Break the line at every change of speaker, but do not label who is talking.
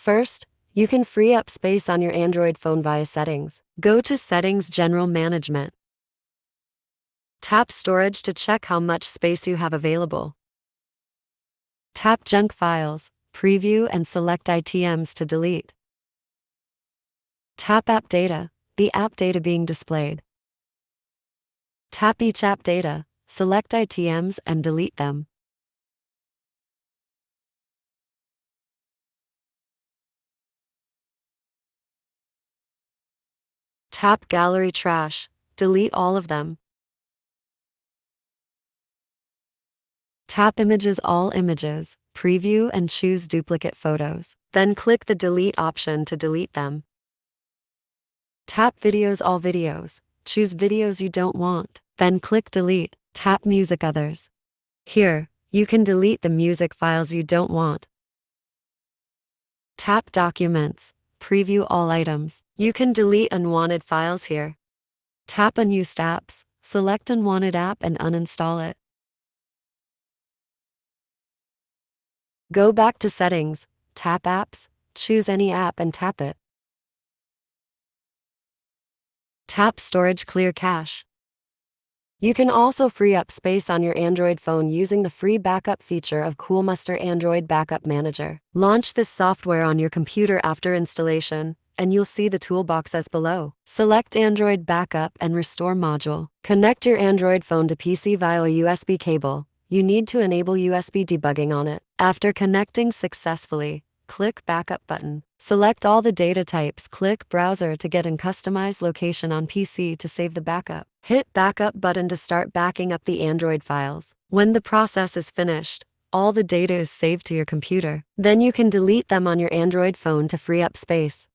First, you can free up space on your Android phone via Settings. Go to Settings General Management. Tap Storage to check how much space you have available. Tap Junk Files, Preview and select items to delete. Tap App Data, the app data being displayed. Tap each app data, select items and delete them. Tap Gallery Trash, delete all of them. Tap Images All Images, preview and choose duplicate photos. Then click the Delete option to delete them. Tap Videos All Videos, choose videos you don't want. Then click Delete. Tap Music Others. Here, you can delete the music files you don't want. Tap Documents, preview all items. You can delete unwanted files here. Tap Unused Apps, select unwanted app and uninstall it. Go back to Settings, tap Apps, choose any app and tap it. Tap Storage Clear Cache. You can also free up space on your Android phone using the free backup feature of Coolmuster Android Backup Manager. Launch this software on your computer after installation, and you'll see the toolbox as below. Select Android Backup and Restore module. Connect your Android phone to PC via a USB cable. You need to enable USB debugging on it. After connecting successfully, click Backup button. Select all the data types. Click Browser to get in customized location on PC to save the backup. Hit Backup button to start backing up the Android files. When the process is finished, all the data is saved to your computer. Then you can delete them on your Android phone to free up space.